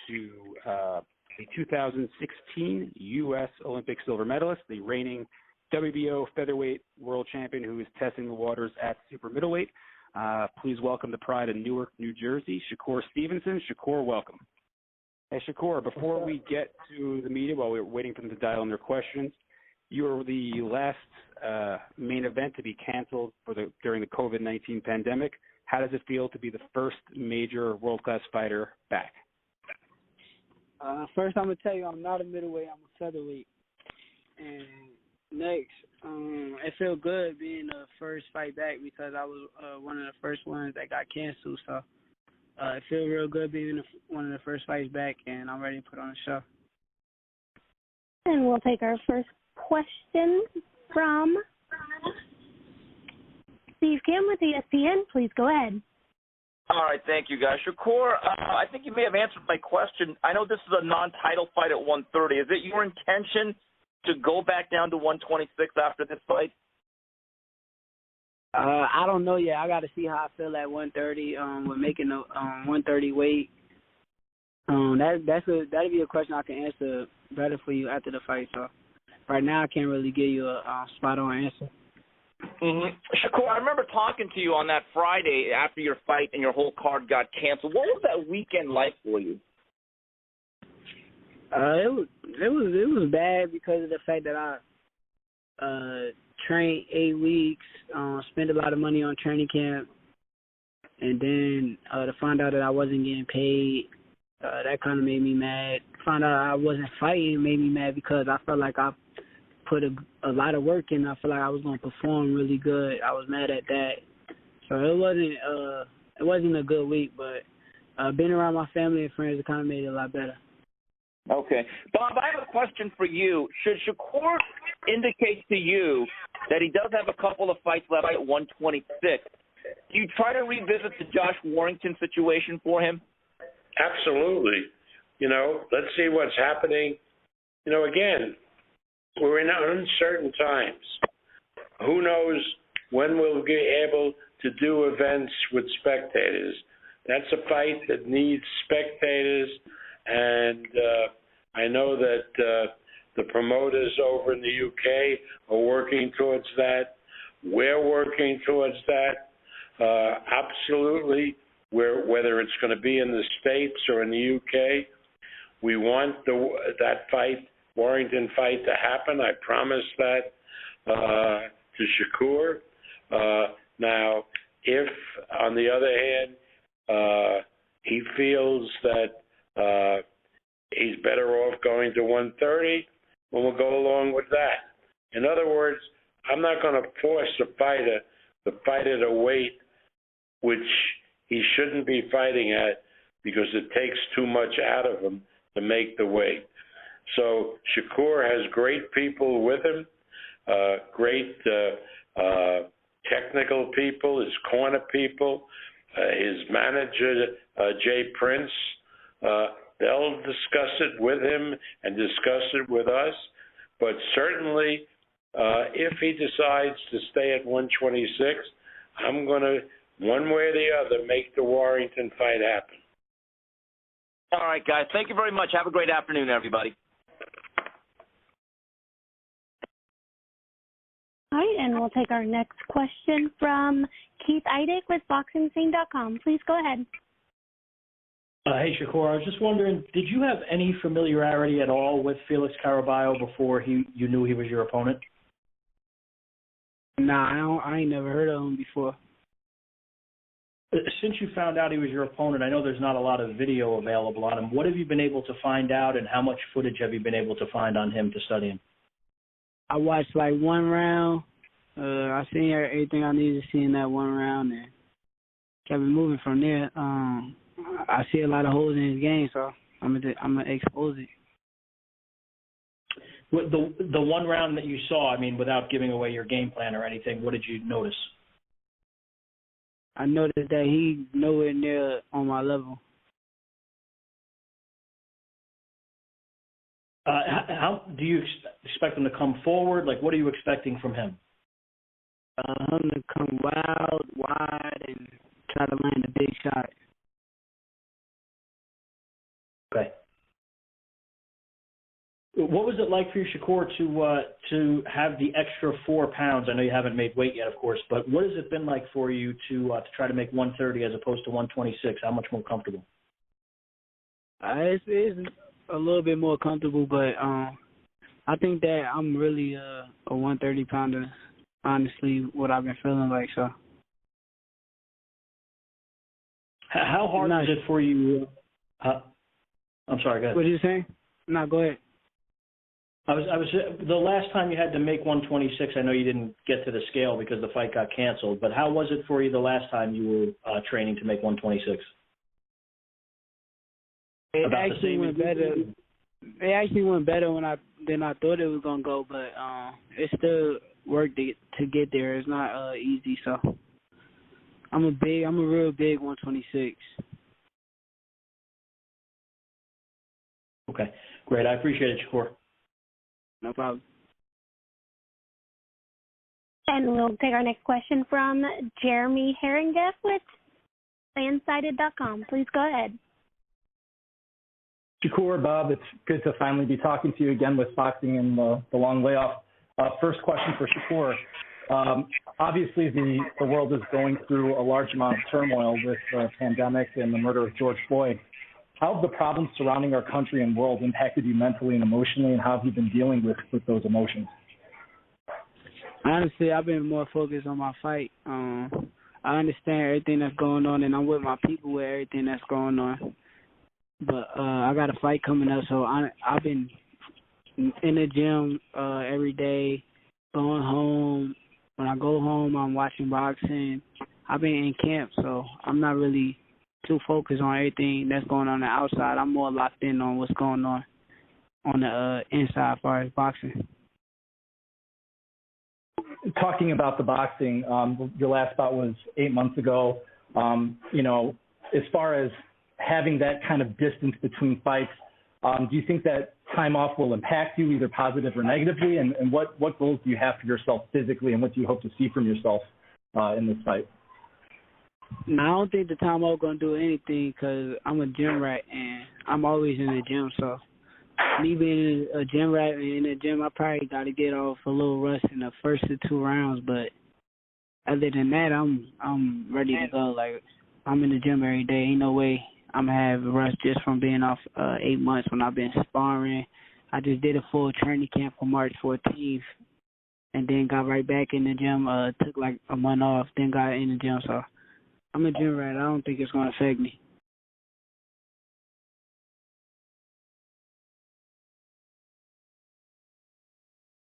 to the 2016 U.S. Olympic silver medalist, the reigning WBO featherweight world champion who is testing the waters at super middleweight. Please welcome the pride of Newark, New Jersey, Shakur Stevenson. Shakur, welcome. Hey, Shakur, before we get to the media, while we're waiting for them to dial in their questions, you were the last main event to be canceled during the COVID-19 pandemic. How does it feel to be the first major world-class fighter back? First, I'm going to tell you I'm not a middleweight, I'm a featherweight. And next, it feels good being the first fight back because I was one of the first ones that got canceled. So it feels real good being one of the first fights back, and I'm ready to put on a show. And we'll take our first question from Steve Kim with ESPN. Please go ahead. All right, thank you, guys. Shakur, I think you may have answered my question. I know this is a non-title fight at 130. Is it your intention to go back down to 126 after this fight? I don't know yet. I got to see how I feel at 130. We're making the 130 weight. That'll be a question I can answer better for you after the fight. So right now I can't really give you a spot-on answer. Mm-hmm. Shakur, I remember talking to you on that Friday after your fight and your whole card got canceled. What was that weekend like for you? It was bad because of the fact that I trained 8 weeks, spent a lot of money on training camp, and then to find out that I wasn't getting paid, that kind of made me mad. Find out I wasn't fighting made me mad because I felt like I put a lot of work in. I felt like I was going to perform really good. I was mad at that. So it wasn't a good week, but being around my family and friends, it kind of made it a lot better. Okay. Bob, I have a question for you. Should Shakur indicate to you that he does have a couple of fights left at 126, do you try to revisit the Josh Warrington situation for him? Absolutely. Let's see what's happening. Again, we're in uncertain times. Who knows when we'll be able to do events with spectators. That's a fight that needs spectators, and I know that the promoters over in the UK are working towards that. We're working towards that. Absolutely, whether it's going to be in the States or in the UK, we want that fight, Warrington fight, to happen. I promise that to Shakur. Now, if, on the other hand, he feels that he's better off going to 130, then we'll go along with that. In other words, I'm not going to force a fighter to fight at a weight which he shouldn't be fighting at because it takes too much out of him to make the weight. So Shakur has great people with him, great technical people, his corner people, his manager, Jay Prince. They'll discuss it with him and discuss it with us. But certainly, if he decides to stay at 126, I'm going to, one way or the other, make the Warrington fight happen. All right, guys. Thank you very much. Have a great afternoon, everybody. All right, and we'll take our next question from Keith Eidick with BoxingScene.com. Please go ahead. Hey, Shakur, I was just wondering, did you have any familiarity at all with Felix Caraballo before you knew he was your opponent? Nah, I ain't never heard of him before. Since you found out he was your opponent, I know there's not a lot of video available on him. What have you been able to find out, and how much footage have you been able to find on him to study him? I watched like one round. I seen everything I needed to see in that one round, and kept it moving from there. I see a lot of holes in his game, so I'm gonna expose it. The one round that you saw, I mean, without giving away your game plan or anything, what did you notice? I noticed that he's nowhere near on my level. How do you expect him to come forward? Like, what are you expecting from him? Him to come wide, and try to land a big shot. Okay. What was it like for you, Shakur, to have the extra 4 pounds? I know you haven't made weight yet, of course, but what has it been like for you to try to make 130 as opposed to 126? How much more comfortable? It's a little bit more comfortable, but I think that I'm really a 130 pounder. Honestly, what I've been feeling like. So. How hard is it for you? I'm sorry. Go ahead. What are you saying? No, go ahead. I was the last time you had to make 126. I know you didn't get to the scale because the fight got canceled. But how was it for you the last time you were training to make 126? It actually went better. It actually went better than I thought it was gonna go. But it still work to get there. It's not easy. So I'm a real big 126. Okay, great. I appreciate it, Shakur. No problem. And we'll take our next question from Jeremy Herringeff with fansided.com. Please go ahead. Shakur, Bob, it's good to finally be talking to you again with boxing and the long layoff. First question for Shakur. Obviously, the world is going through a large amount of turmoil with the pandemic and the murder of George Floyd. How have the problems surrounding our country and world impacted you mentally and emotionally, and how have you been dealing with those emotions? Honestly, I've been more focused on my fight. I understand everything that's going on, and I'm with my people with everything that's going on. But I got a fight coming up, so I've been in the gym every day, going home. When I go home, I'm watching boxing. I've been in camp, so I'm not really too focused on everything that's going on the outside. I'm more locked in on what's going on the inside as far as boxing. Talking about the boxing, your last bout was 8 months ago. As far as having that kind of distance between fights, do you think that time off will impact you either positive or negatively? And what goals do you have for yourself physically, and what do you hope to see from yourself in this fight? No, I don't think the time off going to do anything because I'm a gym rat, and I'm always in the gym. So me being a gym rat and in the gym, I probably got to get off a little rust in the first 2 rounds. But other than that, I'm ready to go. Like, I'm in the gym every day. Ain't no way I'm going to have a rust just from being off 8 months when I've been sparring. I just did a full training camp on March 14th and then got right back in the gym. Took like a month off, then got in the gym. So I'm a gym rat. I don't think it's going to affect me.